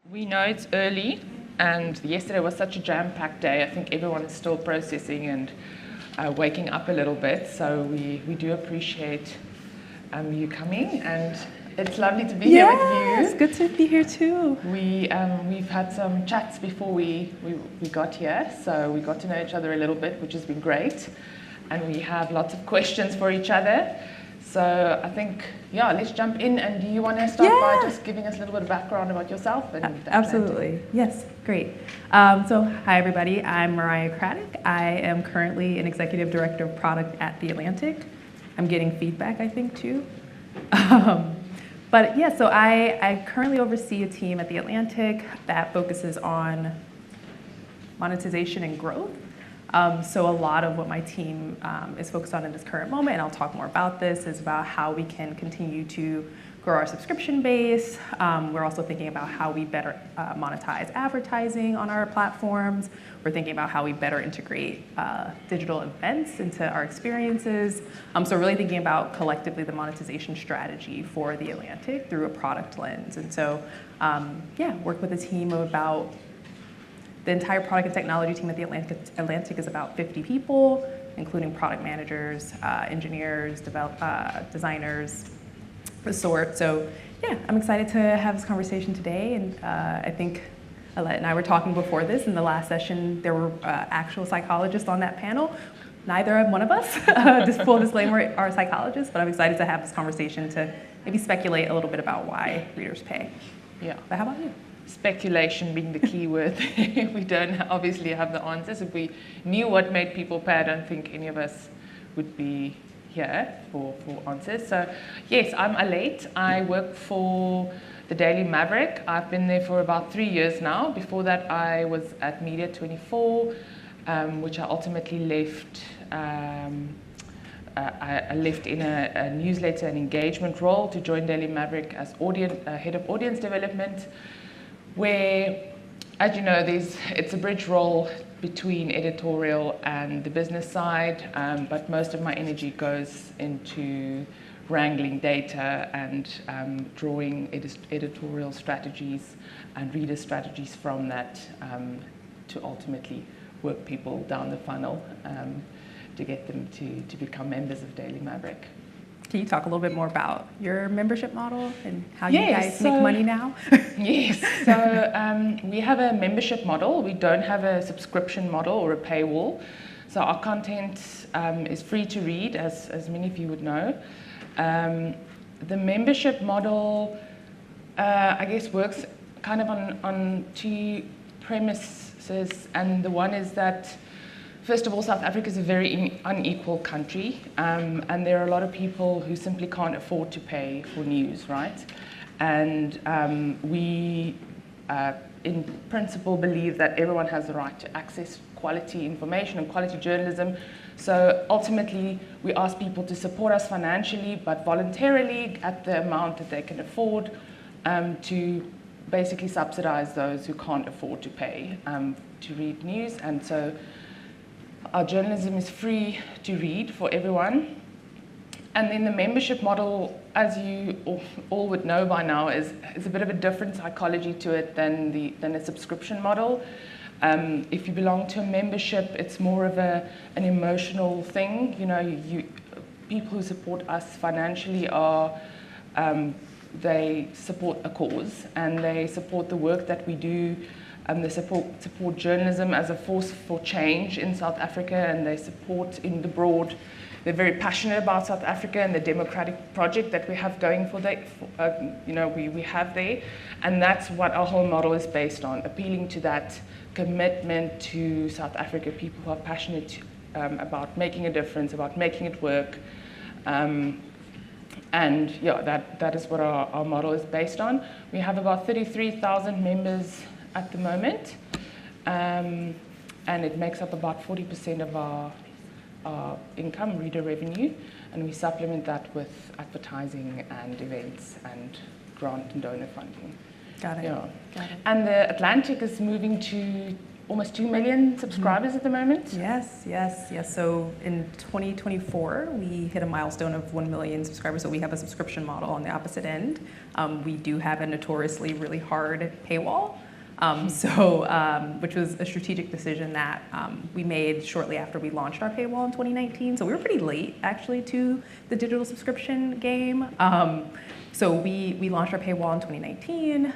We know it's early, and yesterday was such a jam-packed day. I think everyone is still processing and waking up a little bit, so we do appreciate you coming, and it's lovely to be here with you. It's good to be here too. We've had some chats before we got here, so we got to know each other a little bit, which has been great, and we have lots of questions for each other. So I think, let's jump in. And do you want to start by just giving us a little bit of background about yourself? Absolutely. Yes, great. So hi, everybody. I'm Mariah Craddick. I am currently an executive director of product at The Atlantic. I'm getting feedback, I think, too. But yeah, so I currently oversee a team at The Atlantic that focuses on monetization and growth. So a lot of what my team is focused on in this current moment, and I'll talk more about this, is about how we can continue to grow our subscription base. We're also thinking about how we better monetize advertising on our platforms. We're thinking about how we better integrate digital events into our experiences. So really thinking about collectively the monetization strategy for The Atlantic through a product lens. And so, work with a team of about the entire product and technology team at The Atlantic is about 50 people, including product managers, engineers, designers, the sort. So I'm excited to have this conversation today. And I think Alet and I were talking before this. In the last session, there were actual psychologists on that panel. Neither one of us, just full disclaimer, are psychologists, but I'm excited to have this conversation to maybe speculate a little bit about why readers pay. Yeah. But how about you? Speculation being the key word. We don't obviously have the answers. If we knew what made people pay, I don't think any of us would be here for answers. So yes, I'm Alet. I work for the Daily Maverick. I've been there for about 3 years now. Before that, I was at Media 24, which I ultimately left. I left in a newsletter and engagement role to join Daily Maverick as head of audience development, where, as you know, it's a bridge role between editorial and the business side, but most of my energy goes into wrangling data and drawing editorial strategies and reader strategies from that to ultimately work people down the funnel to get them to become members of Daily Maverick. Can you talk a little bit more about your membership model and how you guys make money now? Yes, so we have a membership model. We don't have a subscription model or a paywall. So our content is free to read, as many of you would know. The membership model, I guess, works kind of on two premises, and the one is that, first of all, South Africa is a very unequal country, and there are a lot of people who simply can't afford to pay for news, right? And we, in principle, believe that everyone has the right to access quality information and quality journalism. So ultimately, we ask people to support us financially, but voluntarily at the amount that they can afford, to basically subsidize those who can't afford to pay to read news. And so our journalism is free to read for everyone. And then the membership model, as you all would know by now, is a bit of a different psychology to it than a subscription model. If you belong to a membership, it's more of an emotional thing. You know, people who support us financially are, they support a cause, and they support the work that we do. They support journalism as a force for change in South Africa, and they support in the broad. They're very passionate about South Africa and the democratic project that we have going we have there. And that's what our whole model is based on, appealing to that commitment to South Africa, people who are passionate about making a difference, about making it work. And yeah, that is what our model is based on. We have about 33,000 members at the moment, and it makes up about 40% of our income, reader revenue, and we supplement that with advertising and events and grant and donor funding. Got it. Yeah. Got it. And the Atlantic is moving to almost 2 million subscribers at the moment. Yes. So in 2024, we hit a milestone of 1 million subscribers. So we have a subscription model on the opposite end. We do have a notoriously really hard paywall. Which was a strategic decision that we made shortly after we launched our paywall in 2019. So we were pretty late, actually, to the digital subscription game. So we launched our paywall in 2019.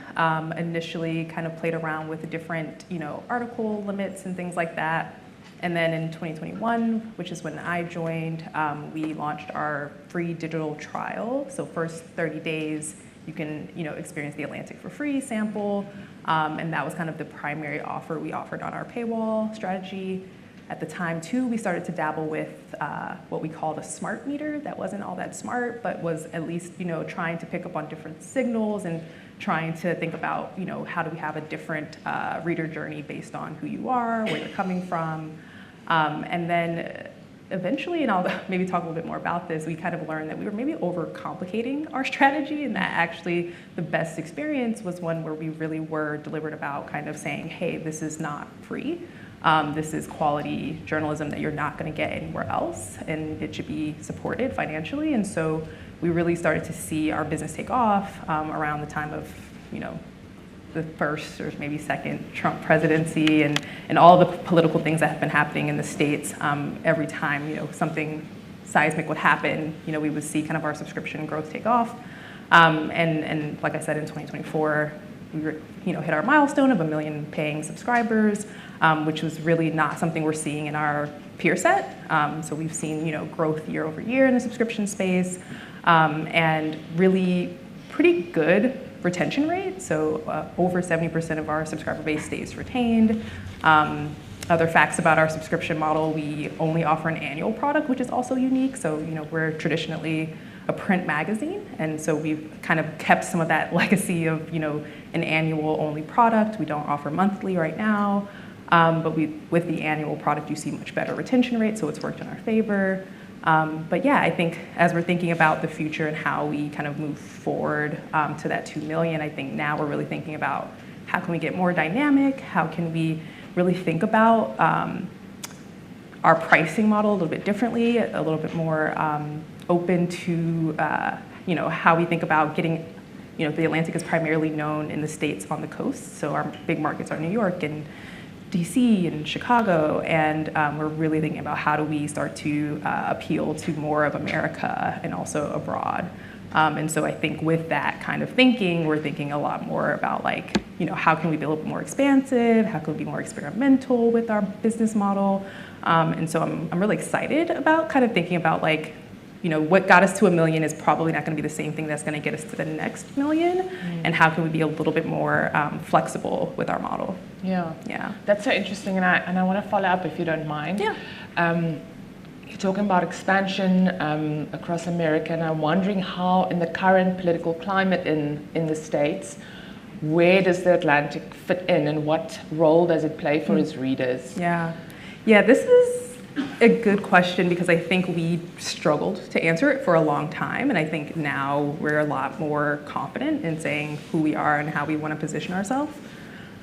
Initially, kind of played around with the different, article limits and things like that. And then in 2021, which is when I joined, we launched our free digital trial. So first 30 days, you can, experience the Atlantic for free, sample. And that was kind of the primary offer we offered on our paywall strategy. At the time, too, we started to dabble with what we called a smart meter that wasn't all that smart, but was at least, trying to pick up on different signals and trying to think about, how do we have a different reader journey based on who you are, where you're coming from. And then eventually, and I'll maybe talk a little bit more about this, we kind of learned that we were maybe overcomplicating our strategy, and that actually the best experience was one where we really were deliberate about kind of saying, hey, this is not free. This is quality journalism that you're not going to get anywhere else, and it should be supported financially. And so we really started to see our business take off around the time of, the first or maybe second Trump presidency, and all the political things that have been happening in the States. Every time, something seismic would happen, we would see kind of our subscription growth take off. And like I said, in 2024, we hit our milestone of 1 million paying subscribers, which was really not something we're seeing in our peer set. So we've seen, growth year over year in the subscription space, and really pretty good retention rate. So over 70% of our subscriber base stays retained. Other facts about our subscription model: we only offer an annual product, which is also unique. So we're traditionally a print magazine, and so we've kind of kept some of that legacy of an annual only product. We don't offer monthly right now, but with the annual product you see much better retention rate, so it's worked in our favor. But yeah, I think as we're thinking about the future and how we kind of move forward to that 2 million, I think now we're really thinking about how can we get more dynamic, how can we really think about our pricing model a little bit differently, a little bit more open to how we think about getting, the Atlantic is primarily known in the States on the coast, so our big markets are New York and DC and Chicago, and we're really thinking about how do we start to appeal to more of America and also abroad. And so I think with that kind of thinking, we're thinking a lot more about how can we be a little bit more expansive, how can we be more experimental with our business model. And so I'm really excited about kind of thinking about what got us to 1 million is probably not going to be the same thing that's going to get us to the next million, and how can we be a little bit more flexible with our model. Yeah. That's so interesting, and I want to follow up if you don't mind. Yeah. You're talking about expansion across America, and I'm wondering how, in the current political climate in the States, where does the Atlantic fit in, and what role does it play for its readers? Yeah, this is a good question, because I think we struggled to answer it for a long time, and I think now we're a lot more confident in saying who we are and how we want to position ourselves.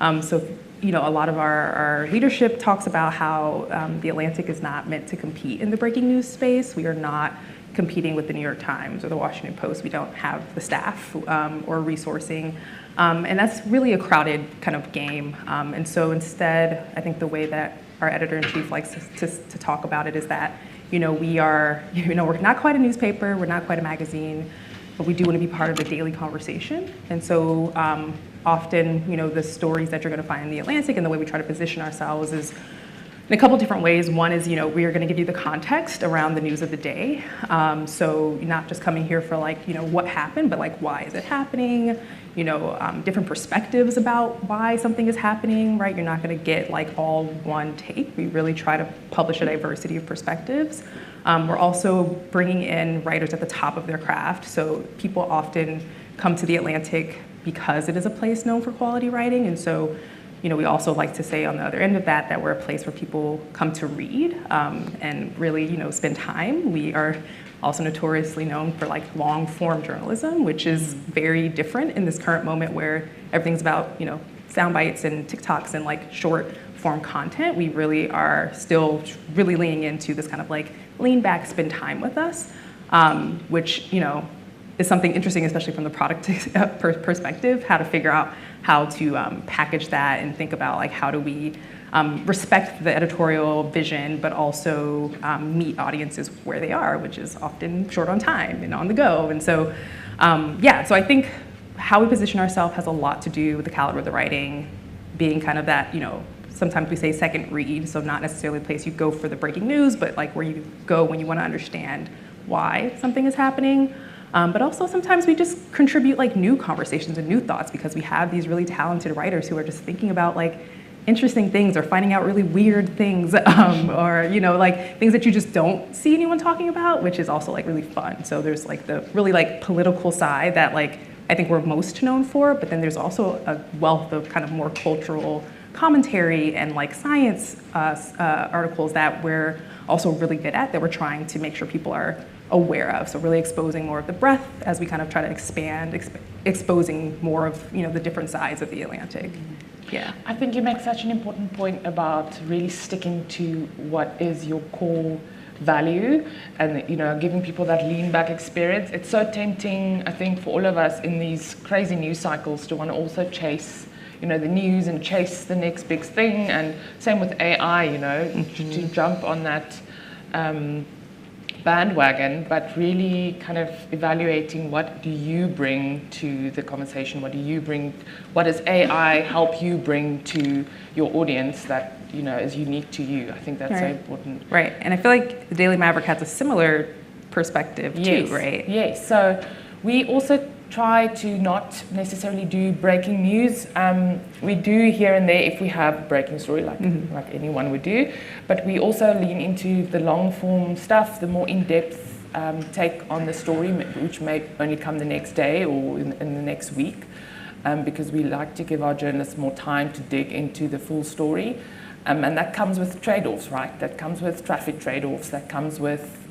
So a lot of our leadership talks about how the Atlantic is not meant to compete in the breaking news space. We are not competing with the New York Times or the Washington Post. We don't have the staff or resourcing, and that's really a crowded kind of game. And so instead, I think the way that our editor-in-chief likes to talk about it is that, we are, we're not quite a newspaper, we're not quite a magazine, but we do want to be part of the daily conversation. And so often, the stories that you're going to find in the Atlantic and the way we try to position ourselves is, in a couple different ways. One is, we are going to give you the context around the news of the day. So you're not just coming here for like, what happened, but like, why is it happening? Different perspectives about why something is happening, right? You're not going to get like all one take. We really try to publish a diversity of perspectives. We're also bringing in writers at the top of their craft. So people often come to The Atlantic because it is a place known for quality writing. And so, we also like to say on the other end of that we're a place where people come to read and really, spend time. We are also notoriously known for like long form journalism, which is very different in this current moment where everything's about, sound bites and TikToks and like short form content. We really are still really leaning into this kind of like lean back, spend time with us, which, is something interesting, especially from the product perspective, how to figure out how to package that and think about like how do we respect the editorial vision, but also meet audiences where they are, which is often short on time and on the go. And so, so I think how we position ourselves has a lot to do with the caliber of the writing, being kind of that, sometimes we say second read, so not necessarily a place you go for the breaking news, but like where you go when you want to understand why something is happening. But also sometimes we just contribute like new conversations and new thoughts because we have these really talented writers who are just thinking about like interesting things or finding out really weird things or, like things that you just don't see anyone talking about, which is also like really fun. So there's like the really like political side that like I think we're most known for, but then there's also a wealth of kind of more cultural commentary and like science articles that we're also really good at, that we're trying to make sure people are aware of. So really exposing more of the breadth as we kind of try to expand, exposing more of the different sides of the Atlantic. Yeah. I think you make such an important point about really sticking to what is your core value and giving people that lean back experience. It's so tempting, I think, for all of us in these crazy news cycles to want to also chase the news and chase the next big thing, and same with AI, to jump on that bandwagon, but really kind of evaluating what do you bring to the conversation, what does AI help you bring to your audience that is unique to you. I think that's so important. Right, and I feel like the Daily Maverick has a similar perspective too, right? Yes, so we also try to not necessarily do breaking news. We do here and there if we have a breaking story like anyone would do, but we also lean into the long form stuff, the more in-depth take on the story, which may only come the next day or in the next week, because we like to give our journalists more time to dig into the full story. And that comes with trade-offs, right? That comes with traffic trade-offs, that comes with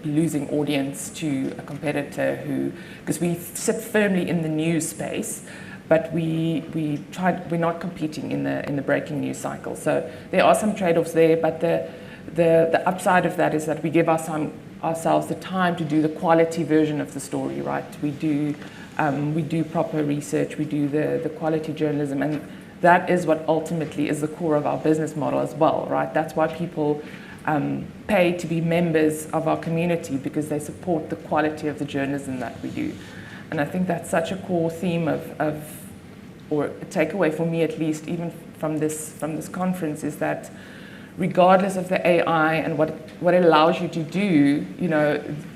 losing audience to a competitor because we sit firmly in the news space, but we're not competing in the breaking news cycle. So there are some trade-offs there, but the upside of that is that we give ourselves the time to do the quality version of the story, right? We do proper research, we do the quality journalism, and that is what ultimately is the core of our business model as well, right? That's why people pay to be members of our community, because they support the quality of the journalism that we do. And I think that's such a core theme or a takeaway for me at least, even from this conference, is that regardless of the AI and what it allows you to do,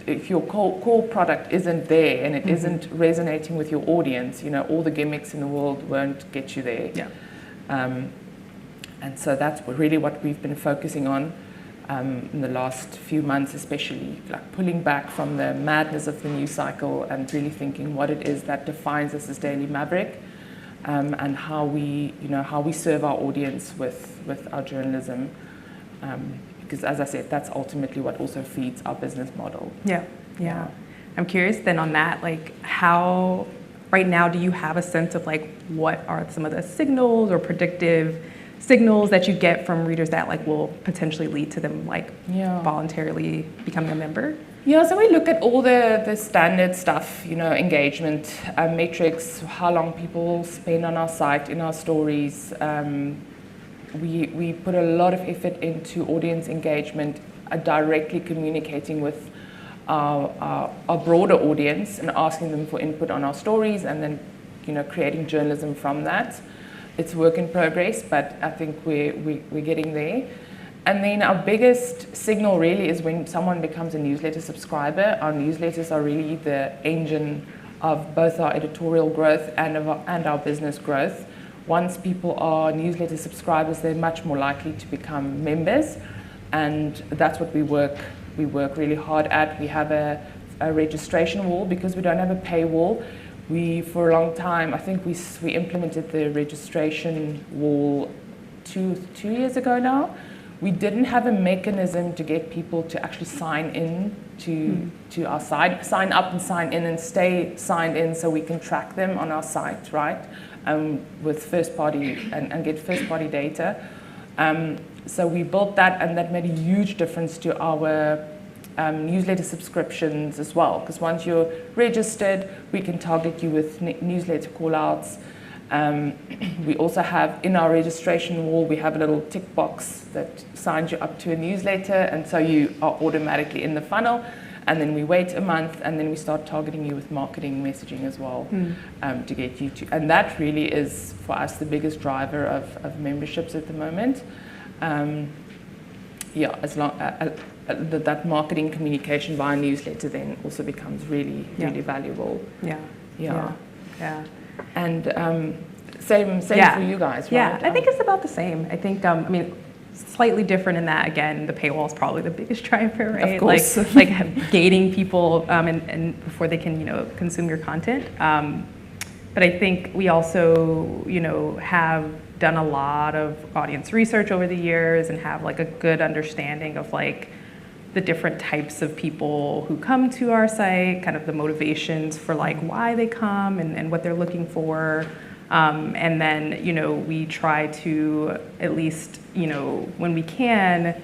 if your core product isn't there and it isn't resonating with your audience, all the gimmicks in the world won't get you there. Yeah. And so that's really what we've been focusing on in the last few months, especially, like pulling back from the madness of the news cycle and really thinking what it is that defines us as Daily Maverick, and how we serve our audience with our journalism. Because as I said, that's ultimately what also feeds our business model. Yeah. I'm curious then on that, like how, right now, do you have a sense of like what are some of the signals or predictive signals that you get from readers that like will potentially lead to them like voluntarily becoming a member? Yeah, so we look at all the standard stuff, engagement metrics, how long people spend on our site, in our stories. We put a lot of effort into audience engagement, directly communicating with our broader audience and asking them for input on our stories, and then creating journalism from that. it's work in progress, but I think we're getting there. And then our biggest signal really is when someone becomes a newsletter subscriber. Our newsletters are really the engine of both our editorial growth and our business growth. Once people are newsletter subscribers, they're much more likely to become members, and that's what we work really hard at. We have a registration wall because we don't have a paywall. For a long time, I think we implemented the registration wall two years ago now. We didn't have a mechanism to get people to actually sign in to our site, sign up and sign in and stay signed in so we can track them on our site, right? With first party and get first party data. So we built that, and that made a huge difference to our newsletter subscriptions as well, because once you're registered, we can target you with newsletter callouts. We also have in our registration wall, we have a little tick box that signs you up to a newsletter, and so you are automatically in the funnel. And then we wait a month, and then we start targeting you with marketing messaging as well to get you to. And that really is for us the biggest driver of memberships at the moment. As long that marketing communication via newsletter then also becomes really valuable. Yeah. And same for you guys, right? Yeah, I think it's about the same. I think, slightly different in that, again, the paywall is probably the biggest driver, right? Of course. Like gating people and before they can, consume your content. But I think we also, have done a lot of audience research over the years and have like a good understanding of like the different types of people who come to our site, kind of the motivations for like why they come and what they're looking for. And then, we try to at least, when we can,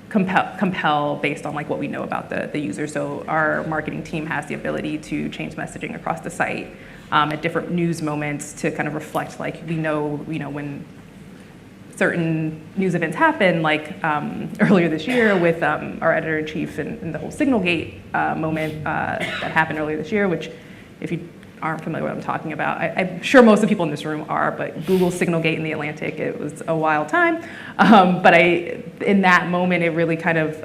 compel based on like what we know about the user. So our marketing team has the ability to change messaging across the site at different news moments to kind of reflect like we know when certain news events happen, like earlier this year with our editor-in-chief and the whole Signalgate moment that happened earlier this year, which if you aren't familiar with what I'm talking about, I'm sure most of the people in this room are, but Google Signalgate in the Atlantic, it was a wild time. But in that moment, it really kind of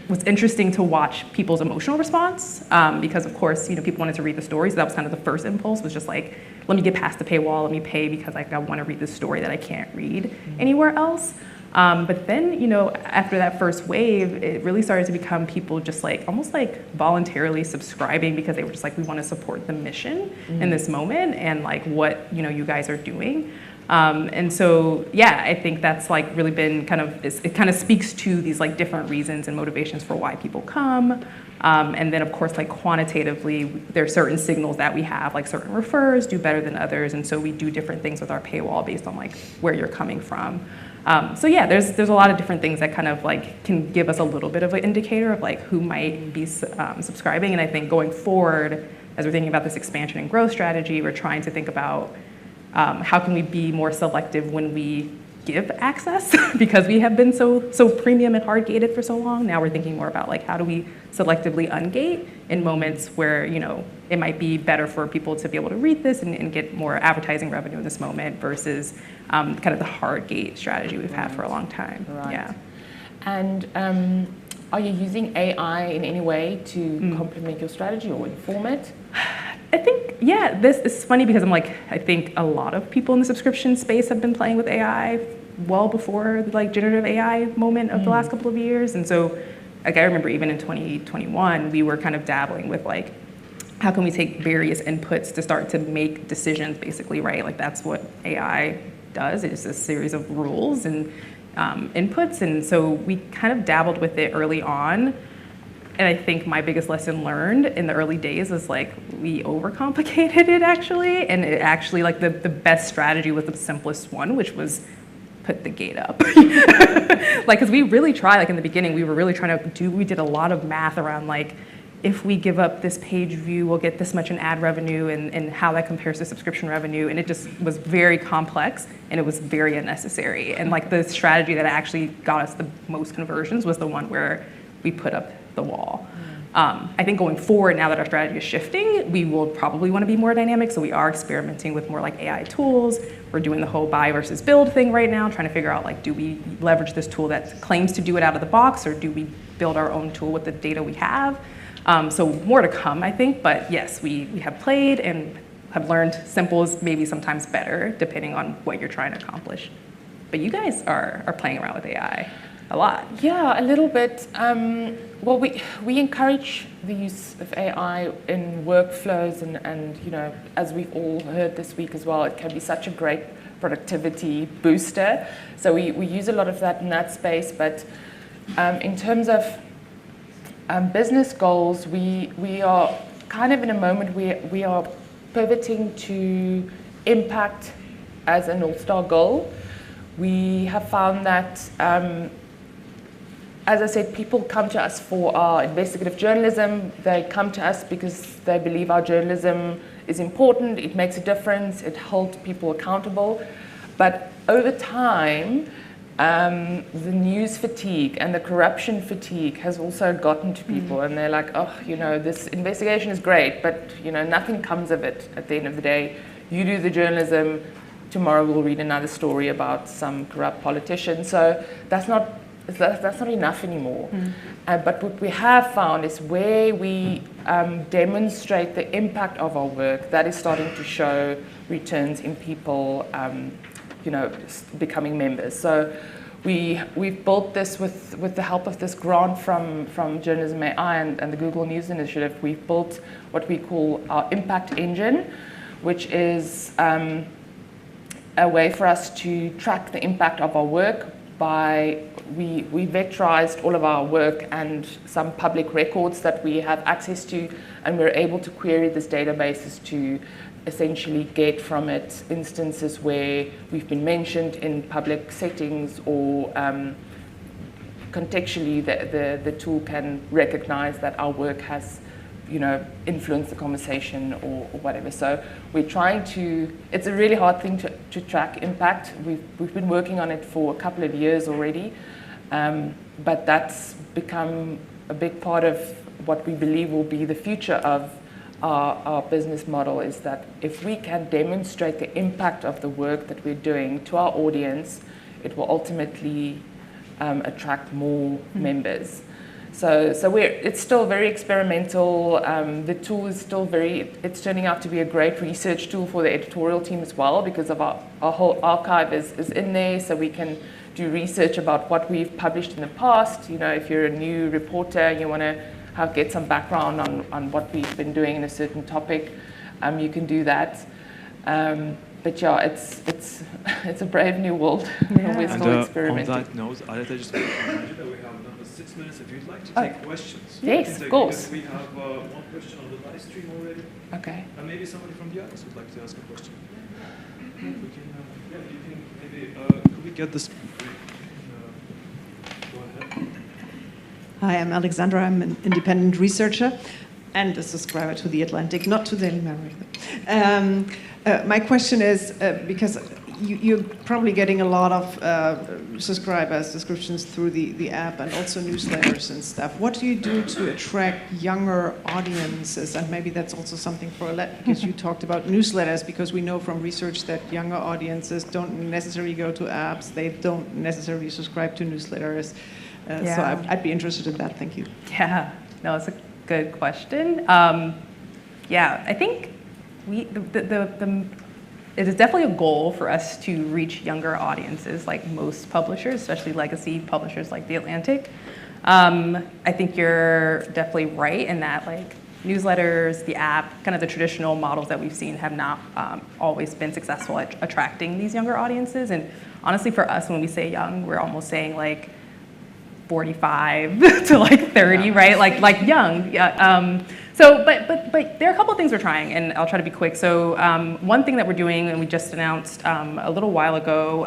was interesting to watch people's emotional response because, of course, people wanted to read the story, so that was kind of the first impulse, was just like, let me get past the paywall, let me pay because I want to read this story that I can't read anywhere else. But then, after that first wave, it really started to become people just like almost like voluntarily subscribing because they were just like, we want to support the mission in this moment and like what, you guys are doing. And so, I think that's like really been kind of, it kind of speaks to these like different reasons and motivations for why people come. And then of course, like quantitatively, there are certain signals that we have, like certain refers do better than others. And so we do different things with our paywall based on like where you're coming from. There's a lot of different things that kind of like can give us a little bit of an indicator of like who might be subscribing. And I think going forward, as we're thinking about this expansion and growth strategy, we're trying to think about how can we be more selective when we give access because we have been so premium and hard gated for so long. Now we're thinking more about like how do we selectively ungate in moments where it might be better for people to be able to read this and get more advertising revenue in this moment versus kind of the hard gate strategy we've had for a long time. Right. Yeah. And are you using AI in any way to complement your strategy or inform it? I think, this is funny because I think a lot of people in the subscription space have been playing with AI well before the like generative AI moment of the last couple of years. And so like I remember even in 2021, we were kind of dabbling with like, how can we take various inputs to start to make decisions basically, right? Like that's what AI does. It's a series of rules and inputs. And so we kind of dabbled with it early on. And I think my biggest lesson learned in the early days was like we overcomplicated it actually. And it actually like the best strategy was the simplest one, which was put the gate up. Like, cause we really tried, like in the beginning, we were really trying to we did a lot of math around like, if we give up this page view, we'll get this much in ad revenue and how that compares to subscription revenue. And it just was very complex and it was very unnecessary. And like the strategy that actually got us the most conversions was the one where we put up the wall. I think going forward, now that our strategy is shifting, we will probably want to be more dynamic. So we are experimenting with more like AI tools. We're doing the whole buy versus build thing right now, trying to figure out like, do we leverage this tool that claims to do it out of the box, or do we build our own tool with the data we have? So more to come, I think. But yes, we have played and have learned simple is maybe sometimes better, depending on what you're trying to accomplish. But you guys are playing around with AI a lot. Yeah, a little bit. Well, we encourage the use of AI in workflows, and you know, as we've all heard this week as well, it can be such a great productivity booster. So we use a lot of that in that space. But in terms of business goals, we are kind of in a moment where we are pivoting to impact as a North Star goal. We have found that, as I said, people come to us for our investigative journalism. They come to us because they believe our journalism is important, it makes a difference, it holds people accountable. But over time, the news fatigue and the corruption fatigue has also gotten to people, and they're like, oh, you know, this investigation is great, but you know, nothing comes of it at the end of the day. You do the journalism, tomorrow we'll read another story about some corrupt politician. So that's not enough anymore. But what we have found is where we demonstrate the impact of our work, that is starting to show returns in people you know, becoming members. So we've built this with the help of this grant from JournalismAI and the Google News Initiative. We've built what we call our impact engine, which is a way for us to track the impact of our work by we vectorized all of our work and some public records that we have access to, and we're able to query this databases to essentially get from it instances where we've been mentioned in public settings, or contextually the tool can recognize that our work has, you know, influenced the conversation or whatever. So we're trying to, it's a really hard thing to track impact. We've been working on it for a couple of years already, but that's become a big part of what we believe will be the future of our business model, is that if we can demonstrate the impact of the work that we're doing to our audience, it will ultimately attract more members. So it's still very experimental. The tool is still it's turning out to be a great research tool for the editorial team as well, because of our whole archive is in there, so we can do research about what we've published in the past. You know, if you're a new reporter, you want to get some background on what we've been doing in a certain topic, you can do that. But yeah, it's a brave new world. Yeah. We're still experimenting. On that note, Alet, I just want to remind you that we have another 6 minutes if you'd like to take questions. Yes, of course. We have one question on the live stream already. Okay. And maybe somebody from the audience would like to ask a question. We can, yeah, you can maybe, could we get this? Go ahead. Hi, I'm Alexandra. I'm an independent researcher and a subscriber to The Atlantic, not to Daily Maverick. My question is, because you're probably getting a lot of subscriptions through the app and also newsletters and stuff. What do you do to attract younger audiences? And maybe that's also something for Alet, because you talked about newsletters, because we know from research that younger audiences don't necessarily go to apps, they don't necessarily subscribe to newsletters. Yeah. So I'd be interested in that. Thank you. Yeah, no, it's a good question. Yeah, I think it is definitely a goal for us to reach younger audiences, like most publishers, especially legacy publishers like The Atlantic. I think you're definitely right in that, like, newsletters, the app, kind of the traditional models that we've seen have not always been successful at attracting these younger audiences. And honestly, for us, when we say young, we're almost saying like 45 to like 30, yeah. Right? Like young. Yeah. So, but there are a couple of things we're trying, and I'll try to be quick. So, one thing that we're doing, and we just announced a little while ago,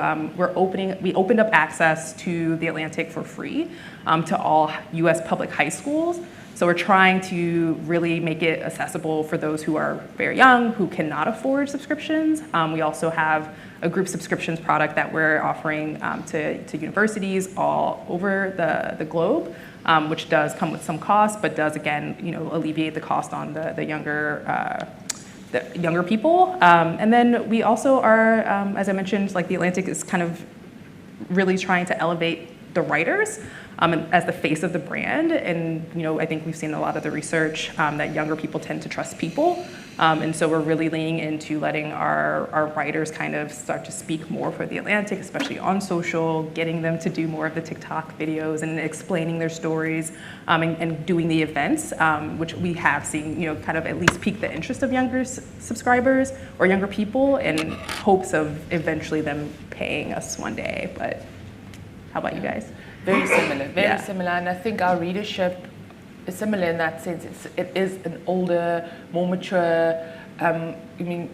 we opened up access to The Atlantic for free. to all US public high schools. So we're trying to really make it accessible for those who are very young, who cannot afford subscriptions. We also have a group subscriptions product that we're offering to universities all over the globe, which does come with some cost, but does again, alleviate the cost on the younger people. And then we also are, as I mentioned, like The Atlantic is kind of really trying to elevate the writers as the face of the brand. And I think we've seen a lot of the research that younger people tend to trust people. And so we're really leaning into letting our writers kind of start to speak more for The Atlantic, especially on social, getting them to do more of the TikTok videos and explaining their stories and doing the events, which we have seen, kind of at least pique the interest of younger subscribers or younger people in hopes of eventually them paying us one day. But how about you guys? Very similar, and I think our readership is similar in that sense. It is an older, more mature. I mean,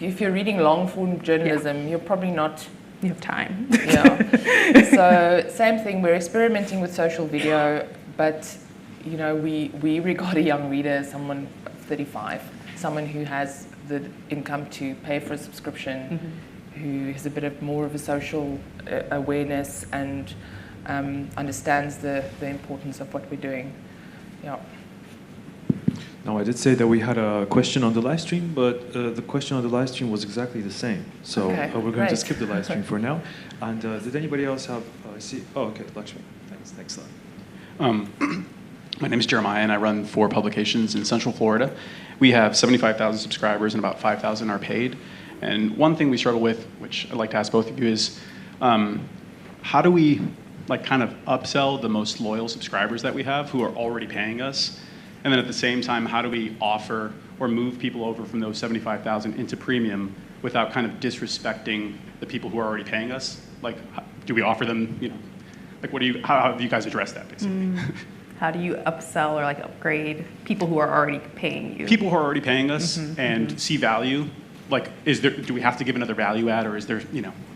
if you're reading long-form journalism, you're probably not. You have time. Yeah. So same thing. We're experimenting with social video, but we regard a young reader as someone 35, someone who has the income to pay for a subscription, who has a bit of more of a social awareness and understands the importance of what we're doing. Yeah. Now, I did say that we had a question on the live stream, but the question on the live stream was exactly the same. So we're going to skip the live stream for now. And did anybody else have? I see. Oh, okay, Lakshmi. Thanks. Next slide. My name is Jeremiah, and I run 4 publications in Central Florida. We have 75,000 subscribers, and about 5,000 are paid. And one thing we struggle with, which I'd like to ask both of you, is how do we kind of upsell the most loyal subscribers that we have who are already paying us? And then at the same time, how do we offer or move people over from those 75,000 into premium without kind of disrespecting the people who are already paying us? Do we offer them, how do you guys address that, basically? How do you upsell or upgrade people who are already paying you? People who are already paying us and see value. Do we have to give another value add, or is there,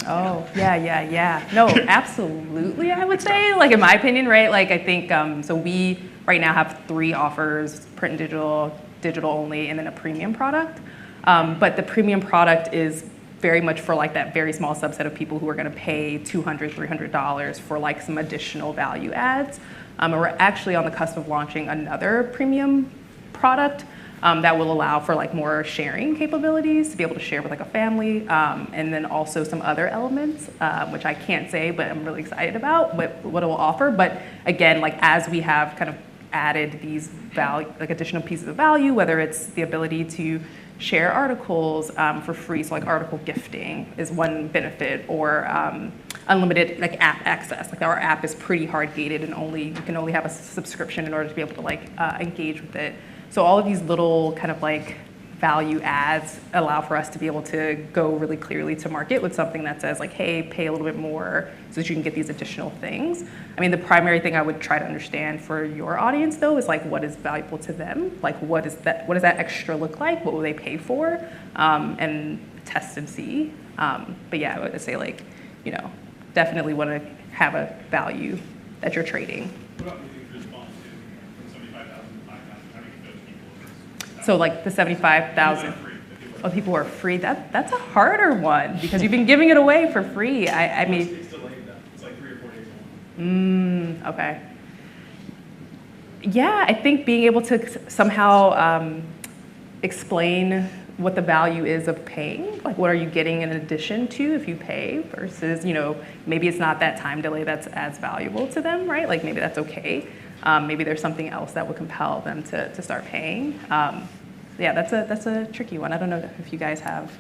Oh, yeah. No, absolutely, I would say, in my opinion, right? I think, so we right now have 3 offers, print and digital only, and then a premium product. But the premium product is very much for that very small subset of people who are gonna pay $200, $300 for some additional value adds. And we're actually on the cusp of launching another premium product that will allow for more sharing capabilities to be able to share with a family, and then also some other elements, which I can't say, but I'm really excited about what it will offer. But again, as we have kind of added these additional pieces of value, whether it's the ability to share articles for free, so article gifting is one benefit, or unlimited app access. Our app is pretty hard gated, and you can only have a subscription in order to be able to engage with it. So all of these little kind of value adds allow for us to be able to go really clearly to market with something that says hey, pay a little bit more so that you can get these additional things. I mean, the primary thing I would try to understand for your audience though is what is valuable to them? What does that extra look like? What will they pay for? And test and see. But yeah, I would say definitely want to have a value that you're trading. So the 75,000 of people who are free, that's a harder one because you've been giving it away for free. I mean, it's delayed though. It's 3 or 4 days long. Okay. Yeah, I think being able to somehow explain what the value is of paying, what are you getting in addition to if you pay versus, maybe it's not that time delay that's as valuable to them, right? Maybe that's okay. Maybe there's something else that would compel them to start paying. Yeah, that's a tricky one. I don't know if you guys have.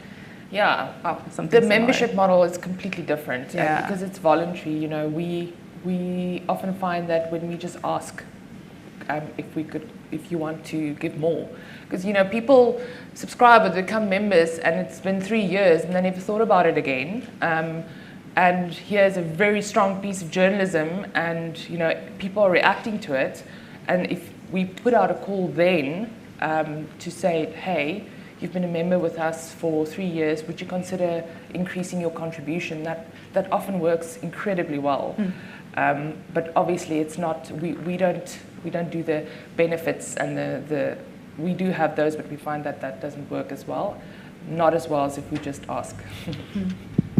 Yeah, something the similar. membership model is completely different because it's voluntary. We often find that when we just ask if you want to give more, because people subscribe or become members, and it's been 3 years and they never thought about it again. And here's a very strong piece of journalism, and people are reacting to it. And if we put out a call then to say, hey, you've been a member with us for 3 years, would you consider increasing your contribution? That often works incredibly well. But obviously, it's not. We don't do the benefits and the. We do have those, but we find that doesn't work as well. Not as well as if we just ask.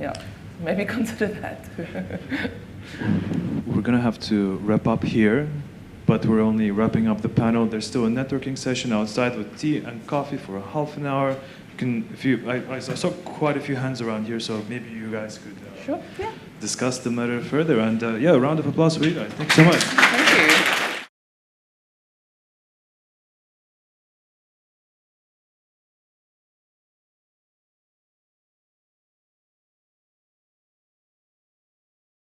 Yeah, maybe consider that. We're going to have to wrap up here, but we're only wrapping up the panel. There's still a networking session outside with tea and coffee for a half an hour. I saw quite a few hands around here, so maybe you guys could sure. Yeah. discuss the matter further. And yeah, a round of applause for you guys. Thanks so much. Thank you.